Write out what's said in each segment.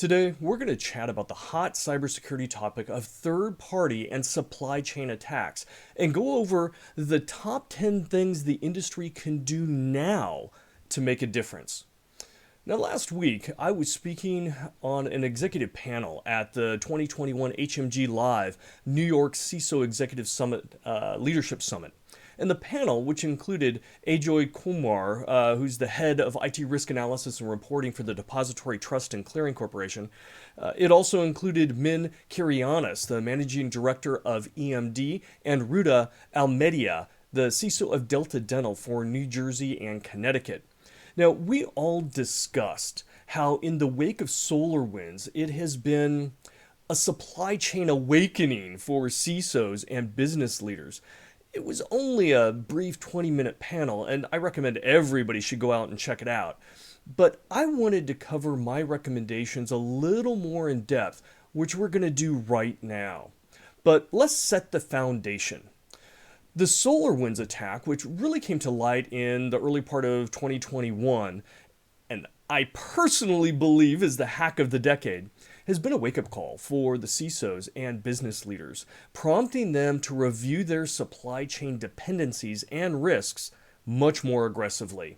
Today, we're going to chat about the hot cybersecurity topic of third-party and supply chain attacks and go over the top 10 things the industry can do now to make a difference. Now, last week, I was speaking on an executive panel at the 2021 HMG Live New York CISO Executive Summit Leadership Summit. And the panel, which included Ajoy Kumar, who's the head of IT risk analysis and reporting for the Depository Trust and Clearing Corporation. It also included Min Kirianis, the managing director of EMD, and Ruta Almedia, the CISO of Delta Dental for New Jersey and Connecticut. Now, we all discussed how in the wake of SolarWinds, it has been a supply chain awakening for CISOs and business leaders. It was only a brief 20-minute panel, and I recommend everybody should go out and check it out. But I wanted to cover my recommendations a little more in depth, which we're going to do right now. But let's set the foundation. The SolarWinds attack, which really came to light in the early part of 2021, and I personally believe is the hack of the decade, has been a wake-up call for the CISOs and business leaders, prompting them to review their supply chain dependencies and risks much more aggressively.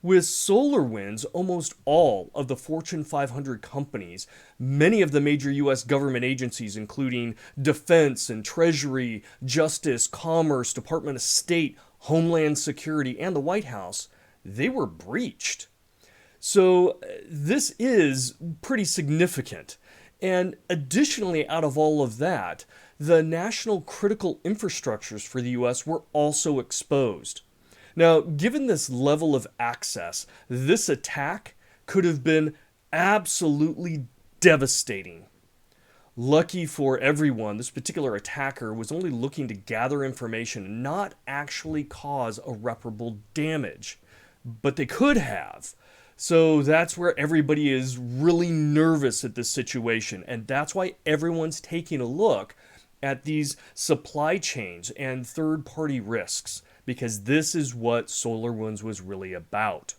With SolarWinds, almost all of the Fortune 500 companies, many of the major U.S. government agencies, including Defense and Treasury, Justice, Commerce, Department of State, Homeland Security, and the White House, they were breached. So this is pretty significant. And additionally, out of all of that, the national critical infrastructures for the U.S. were also exposed. Now, given this level of access, this attack could have been absolutely devastating. Lucky for everyone, this particular attacker was only looking to gather information and not actually cause irreparable damage. But they could have. So that's where everybody is really nervous at this situation, and that's why everyone's taking a look at these supply chains and third-party risks, because this is what SolarWinds was really about.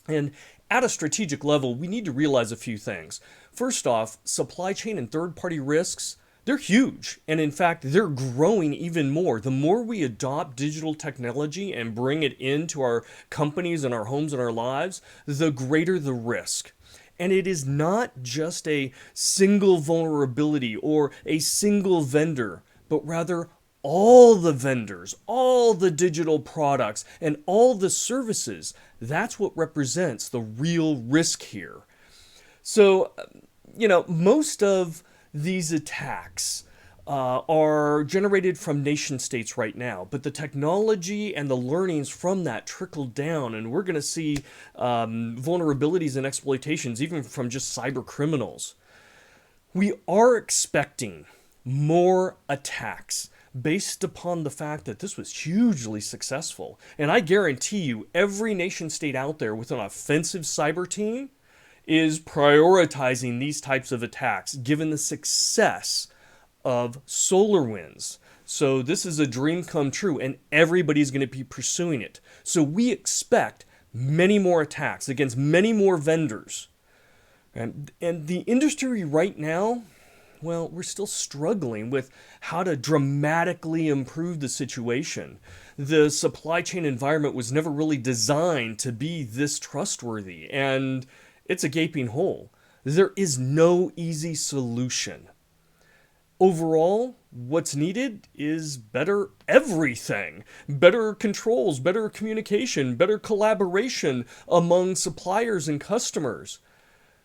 And at a strategic level, we need to realize a few things. First off, supply chain and third-party risks, they're huge, and in fact, they're growing even more. The more we adopt digital technology and bring it into our companies and our homes and our lives, the greater the risk. And it is not just a single vulnerability or a single vendor, but rather all the vendors, all the digital products, and all the services. That's what represents the real risk here. So, most of these attacks are generated from nation states right now, but the technology and the learnings from that trickle down, and we're going to see vulnerabilities and exploitations even from just cyber criminals. We are expecting more attacks based upon the fact that this was hugely successful. And I guarantee you, every nation state out there with an offensive cyber team is prioritizing these types of attacks given the success of SolarWinds. So this is a dream come true, and everybody's going to be pursuing it. So we expect many more attacks against many more vendors. And the industry right now, well, we're still struggling with how to dramatically improve the situation. The supply chain environment was never really designed to be this trustworthy, and it's a gaping hole. There is no easy solution. Overall, what's needed is better everything. Better controls, better communication, better collaboration among suppliers and customers.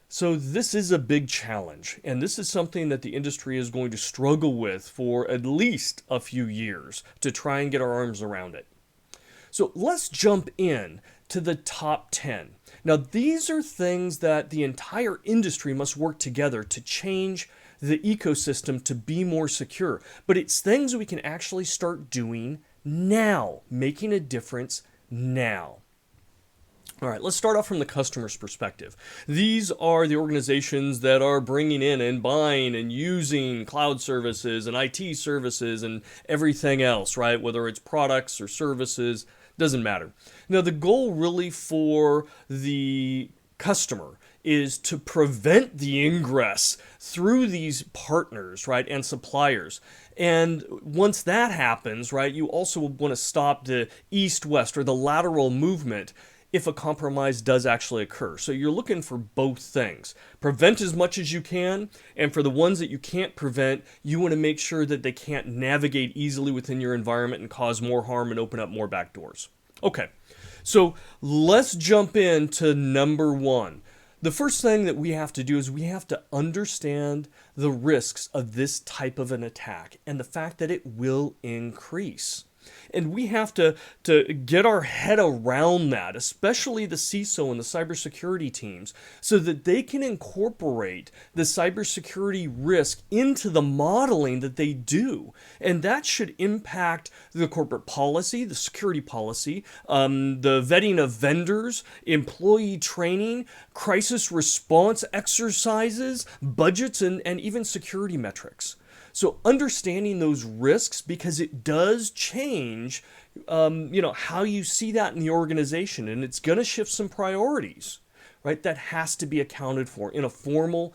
So this is a big challenge, and this is something that the industry is going to struggle with for at least a few years to try and get our arms around it. So let's jump in to the top 10. Now, these are things that the entire industry must work together to change the ecosystem to be more secure. But it's things we can actually start doing now, making a difference now. All right, let's start off from the customer's perspective. These are the organizations that are bringing in and buying and using cloud services and IT services and everything else, right? Whether it's products or services, doesn't matter. Now, the goal really for the customer is to prevent the ingress through these partners, right, and suppliers. And once that happens, right, you also want to stop the east-west or the lateral movement if a compromise does actually occur. So you're looking for both things. Prevent as much as you can, and for the ones that you can't prevent, you want to make sure that they can't navigate easily within your environment and cause more harm and open up more backdoors. Okay, so let's jump into number one. The first thing that we have to do is we have to understand the risks of this type of an attack and the fact that it will increase. And we have to get our head around that, especially the CISO and the cybersecurity teams, so that they can incorporate the cybersecurity risk into the modeling that they do. And that should impact the corporate policy, the security policy, the vetting of vendors, employee training, crisis response exercises, budgets, and even security metrics. So understanding those risks, because it does change, how you see that in the organization, and it's going to shift some priorities, right? That has to be accounted for in a formal,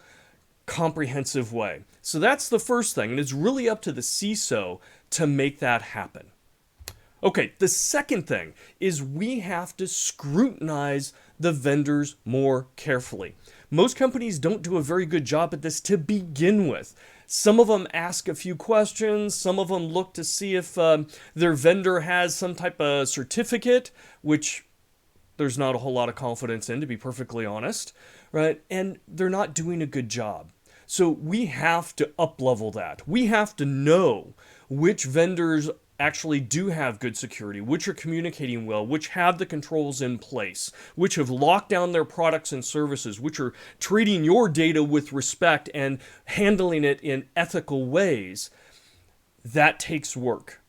comprehensive way. So that's the first thing, and it's really up to the CISO to make that happen. Okay, the second thing is we have to scrutinize the vendors more carefully. Most companies don't do a very good job at this to begin with. Some of them ask a few questions. Some of them look to see if their vendor has some type of certificate, which there's not a whole lot of confidence in, to be perfectly honest, right? And they're not doing a good job. So we have to up-level that. We have to know which vendors actually do have good security, which are communicating well, which have the controls in place, which have locked down their products and services, which are treating your data with respect and handling it in ethical ways. That takes work.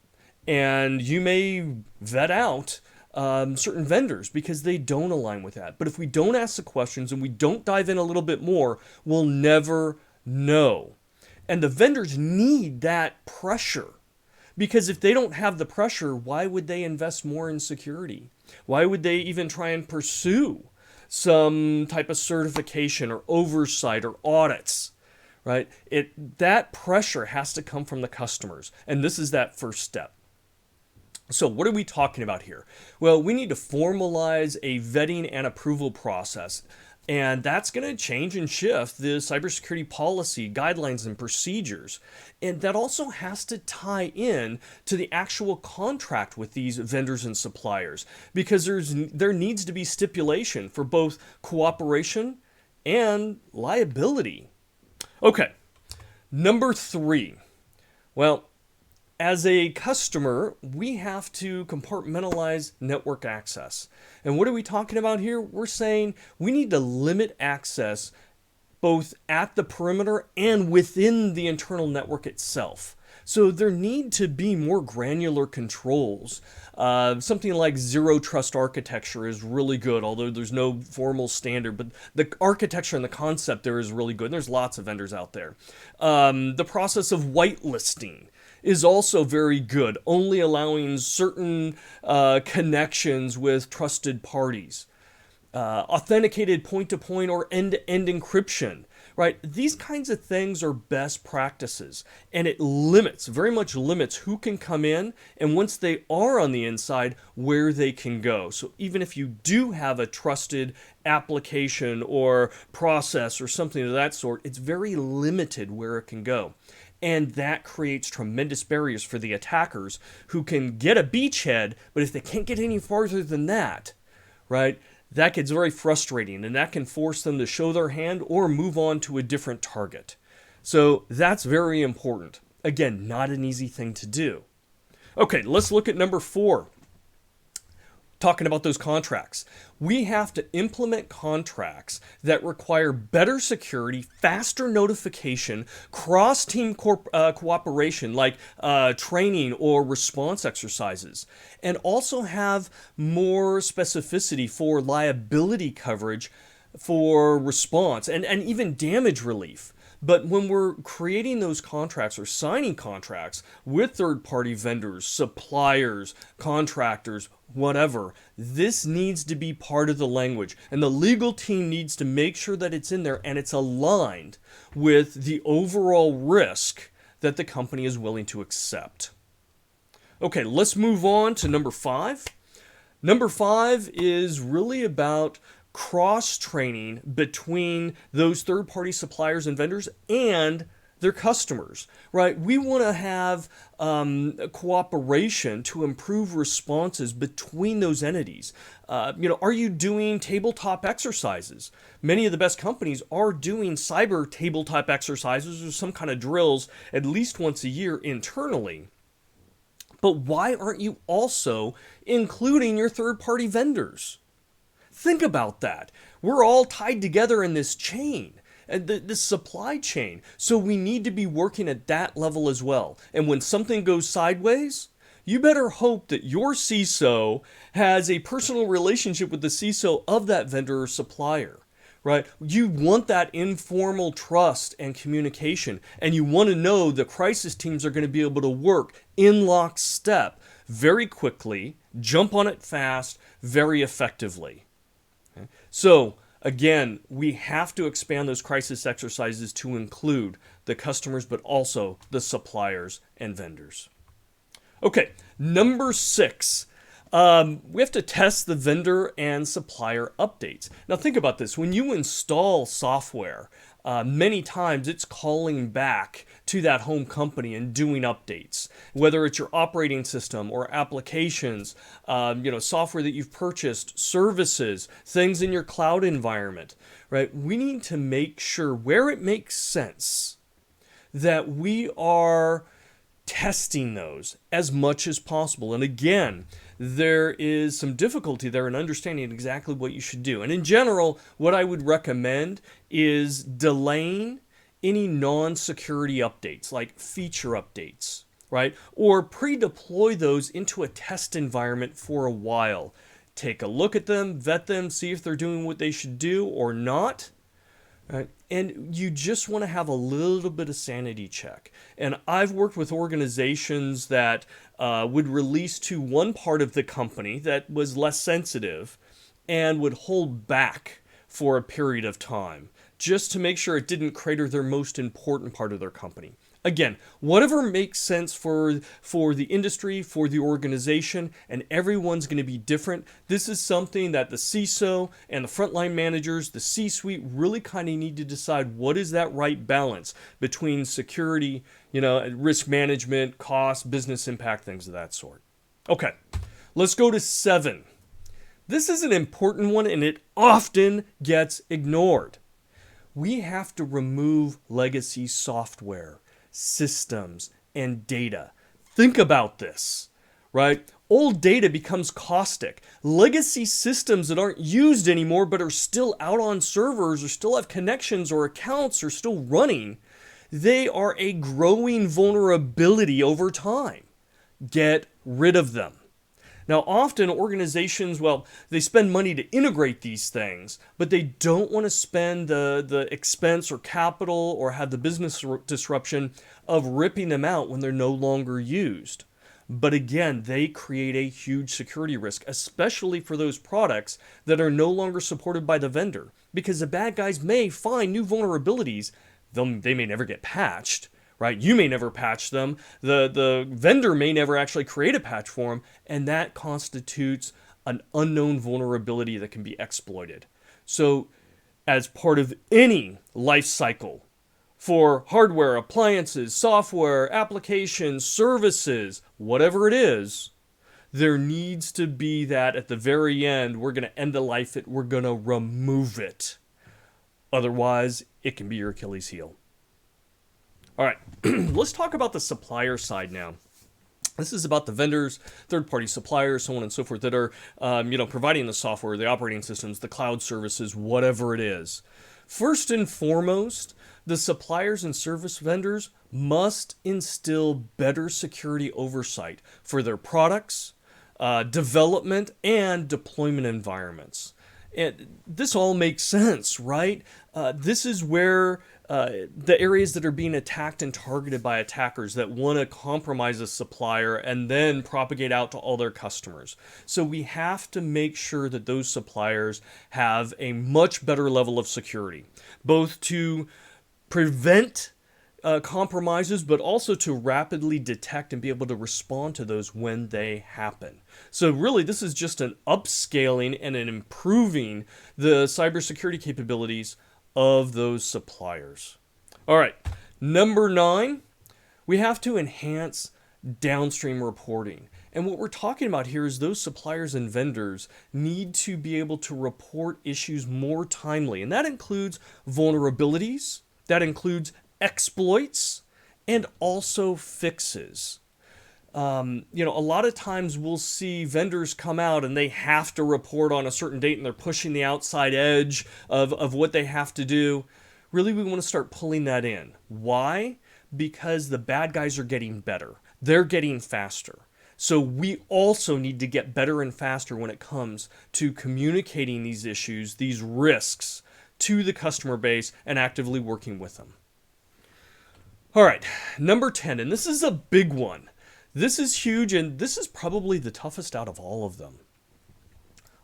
And you may vet out certain vendors because they don't align with that. But if we don't ask the questions and we don't dive in a little bit more, we'll never know. And the vendors need that pressure. Because if they don't have the pressure, why would they invest more in security? Why would they even try and pursue some type of certification or oversight or audits, right? That pressure has to come from the customers, and this is that first step. So what are we talking about here? Well, we need to formalize a vetting and approval process. And that's going to change and shift the cybersecurity policy, guidelines, and procedures. And that also has to tie in to the actual contract with these vendors and suppliers, because there needs to be stipulation for both cooperation and liability. Okay, number 3. Well, as a customer, we have to compartmentalize network access. And what are we talking about here? We're saying we need to limit access both at the perimeter and within the internal network itself. So there need to be more granular controls. Something like zero trust architecture is really good, although there's no formal standard, but the architecture and the concept there is really good. And there's lots of vendors out there. The process of whitelisting is also very good, only allowing certain connections with trusted parties. Authenticated point-to-point or end-to-end encryption, right? These kinds of things are best practices, and it very much limits who can come in, and once they are on the inside, where they can go. So even if you do have a trusted application or process or something of that sort, it's very limited where it can go. And that creates tremendous barriers for the attackers who can get a beachhead, but if they can't get any farther than that, right, that gets very frustrating, and that can force them to show their hand or move on to a different target. So that's very important. Again, not an easy thing to do. Okay, let's look at number 4. Talking about those contracts. We have to implement contracts that require better security, faster notification, cross-team cooperation like training or response exercises, and also have more specificity for liability coverage for response and even damage relief. But when we're creating those contracts or signing contracts with third-party vendors, suppliers, contractors, whatever. This needs to be part of the language, and the legal team needs to make sure that it's in there and it's aligned with the overall risk that the company is willing to accept. Okay, let's move on to number 5. Number 5 is really about cross-training between those third-party suppliers and vendors and their customers, right? We want to have cooperation to improve responses between those entities. Are you doing tabletop exercises? Many of the best companies are doing cyber tabletop exercises or some kind of drills at least once a year internally. But why aren't you also including your third-party vendors? Think about that. We're all tied together in this chain, and this supply chain. So we need to be working at that level as well. And when something goes sideways, you better hope that your CISO has a personal relationship with the CISO of that vendor or supplier, right? You want that informal trust and communication, and you want to know the crisis teams are going to be able to work in lockstep very quickly, jump on it fast, very effectively. Okay? So again, we have to expand those crisis exercises to include the customers, but also the suppliers and vendors. Okay, number 6. We have to test the vendor and supplier updates. Now think about this. When you install software, many times it's calling back to that home company and doing updates, whether it's your operating system or applications, software that you've purchased, services, things in your cloud environment, right? We need to make sure where it makes sense that we are testing those as much as possible. And again, there is some difficulty there in understanding exactly what you should do. And in general, what I would recommend is delaying any non-security updates, like feature updates, right? Or pre-deploy those into a test environment for a while. Take a look at them, vet them, see if they're doing what they should do or not. Right? And you just want to have a little bit of sanity check. And I've worked with organizations that would release to one part of the company that was less sensitive and would hold back for a period of time just to make sure it didn't crater their most important part of their company. Again, whatever makes sense for the industry, for the organization, and everyone's going to be different. This is something that the CISO and the frontline managers, the C-suite, really kind of need to decide what is that right balance between security, risk management, cost, business impact, things of that sort. Okay, let's go to 7. This is an important one, and it often gets ignored. We have to remove legacy software, systems, and data. Think about this, right? Old data becomes caustic. Legacy systems that aren't used anymore but are still out on servers or still have connections or accounts or still running, they are a growing vulnerability over time. Get rid of them. Now, often organizations, they spend money to integrate these things, but they don't want to spend the expense or capital or have the business disruption of ripping them out when they're no longer used. But again, they create a huge security risk, especially for those products that are no longer supported by the vendor, because the bad guys may find new vulnerabilities. They may never get patched. Right? You may never patch them. The vendor may never actually create a patch for them, and that constitutes an unknown vulnerability that can be exploited. So, as part of any life cycle for hardware, appliances, software, applications, services, whatever it is, there needs to be that at the very end, we're going to end the life it, we're going to remove it. Otherwise, it can be your Achilles heel. All right, let's talk about the supplier side now. This is about the vendors, third-party suppliers, so on and so forth that are, providing the software, the operating systems, the cloud services, whatever it is. First and foremost, the suppliers and service vendors must instill better security oversight for their products, development, and deployment environments. And this all makes sense, right? This is where the areas that are being attacked and targeted by attackers that want to compromise a supplier and then propagate out to all their customers. So we have to make sure that those suppliers have a much better level of security, both to prevent compromises, but also to rapidly detect and be able to respond to those when they happen. So really, this is just an upscaling and an improving the cybersecurity capabilities of those suppliers. All right, number 9, we have to enhance downstream reporting. And what we're talking about here is those suppliers and vendors need to be able to report issues more timely. And that includes vulnerabilities, that includes exploits, and also fixes. A lot of times we'll see vendors come out and they have to report on a certain date and they're pushing the outside edge of what they have to do. Really, we want to start pulling that in. Why? Because the bad guys are getting better. They're getting faster. So we also need to get better and faster when it comes to communicating these issues, these risks, to the customer base and actively working with them. All right, number 10, and this is a big one. This is huge, and this is probably the toughest out of all of them.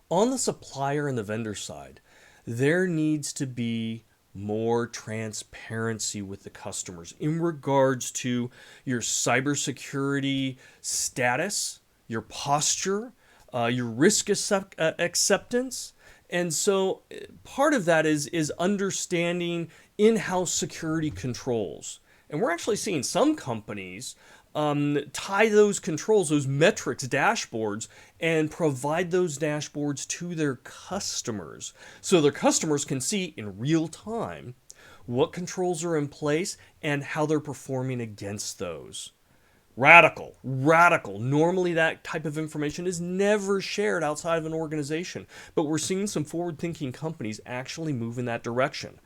On the supplier and the vendor side, there needs to be more transparency with the customers in regards to your cybersecurity status, your posture, your risk acceptance. And so part of that is understanding in-house security controls. And we're actually seeing some companies tie those controls, those metrics, dashboards, and provide those dashboards to their customers. So their customers can see in real time what controls are in place and how they're performing against those. Radical. Normally that type of information is never shared outside of an organization, but we're seeing some forward-thinking companies actually move in that direction.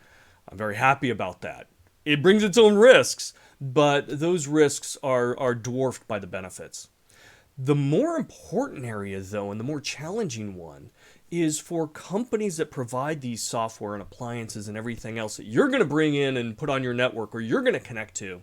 I'm very happy about that. It brings its own risks, but those risks are dwarfed by the benefits. The more important area, though, and the more challenging one, is for companies that provide these software and appliances and everything else that you're going to bring in and put on your network or you're going to connect to.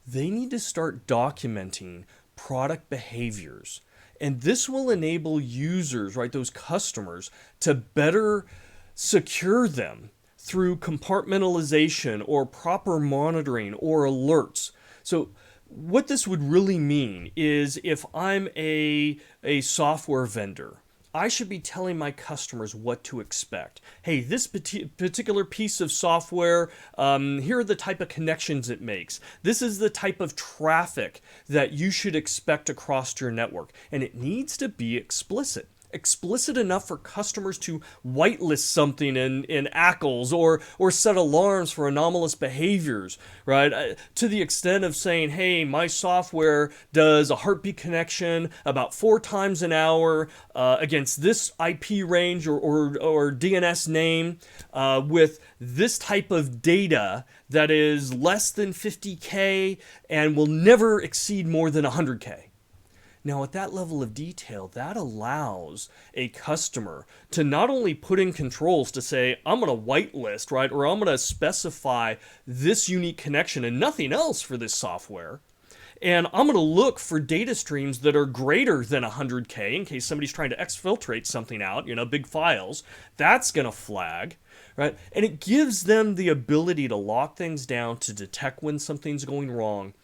They need to start documenting product behaviors. And this will enable users, right, those customers, to better secure them through compartmentalization or proper monitoring or alerts. So what this would really mean is if I'm a software vendor, I should be telling my customers what to expect. Hey, this particular piece of software, here are the type of connections it makes. This is the type of traffic that you should expect across your network. And it needs to be explicit enough for customers to whitelist something in ACLs or set alarms for anomalous behaviors, right? To the extent of saying, hey, my software does a heartbeat connection about 4 times an hour against this IP range or DNS name with this type of data that is less than 50K and will never exceed more than 100K. Now, at that level of detail, that allows a customer to not only put in controls to say, I'm going to whitelist, right, or I'm going to specify this unique connection and nothing else for this software, and I'm going to look for data streams that are greater than 100K in case somebody's trying to exfiltrate something out, big files. That's going to flag, right? And it gives them the ability to lock things down, to detect when something's going wrong,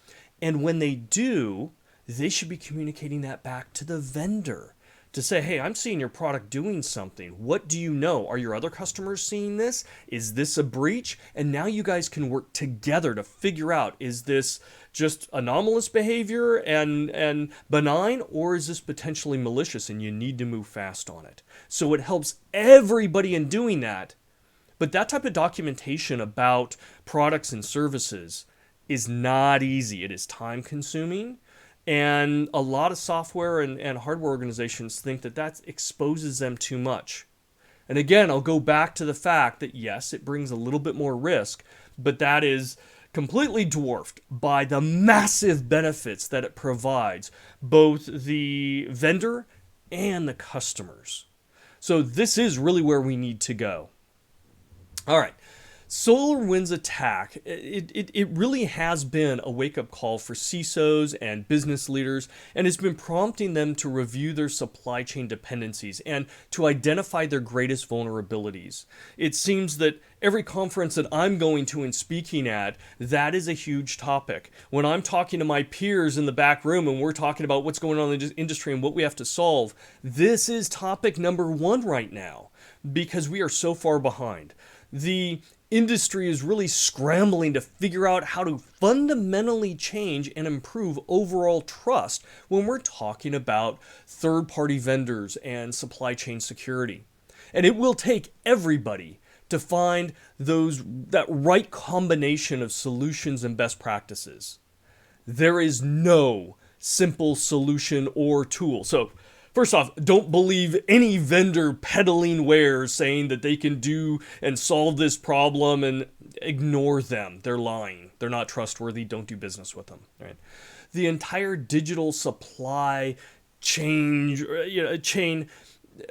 and when they do, they should be communicating that back to the vendor to say, hey, I'm seeing your product doing something. What do you know? Are your other customers seeing this? Is this a breach? And now you guys can work together to figure out, is this just anomalous behavior and benign, or is this potentially malicious and you need to move fast on it? So it helps everybody in doing that. But that type of documentation about products and services is not easy. It is time consuming. And a lot of software and hardware organizations think that exposes them too much. And again, I'll go back to the fact that yes, it brings a little bit more risk, but that is completely dwarfed by the massive benefits that it provides both the vendor and the customers. So this is really where we need to go. All right. SolarWinds attack, it really has been a wake-up call for CISOs and business leaders, and has been prompting them to review their supply chain dependencies and to identify their greatest vulnerabilities. It seems that every conference that I'm going to and speaking at, that is a huge topic. When I'm talking to my peers in the back room and we're talking about what's going on in the industry and what we have to solve, this is topic number one right now because we are so far behind. The industry is really scrambling to figure out how to fundamentally change and improve overall trust when we're talking about third-party vendors and supply chain security. And it will take everybody to find that right combination of solutions and best practices. There is no simple solution or tool. So first off, don't believe any vendor peddling wares saying that they can do and solve this problem, and ignore them. They're lying. They're not trustworthy. Don't do business with them. Right? The entire digital supply chain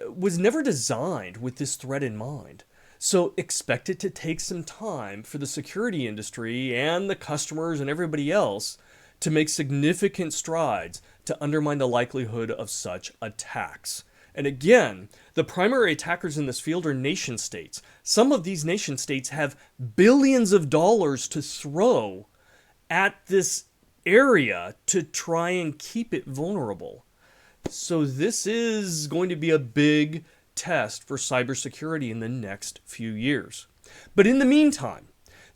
was never designed with this threat in mind. So expect it to take some time for the security industry and the customers and everybody else to make significant strides to undermine the likelihood of such attacks. And again, the primary attackers in this field are nation states. Some of these nation states have billions of dollars to throw at this area to try and keep it vulnerable. So this is going to be a big test for cybersecurity in the next few years. But in the meantime,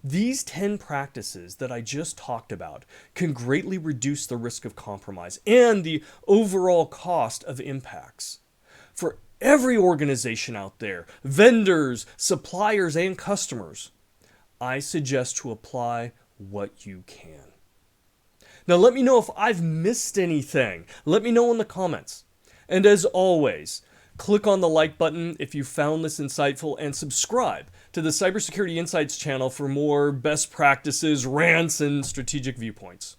these 10 practices that I just talked about can greatly reduce the risk of compromise and the overall cost of impacts. For every organization out there, vendors, suppliers, and customers, I suggest to apply what you can. Now let me know if I've missed anything. Let me know in the comments. And as always, click on the like button if you found this insightful, and subscribe to the Cybersecurity Insights channel for more best practices, rants, and strategic viewpoints.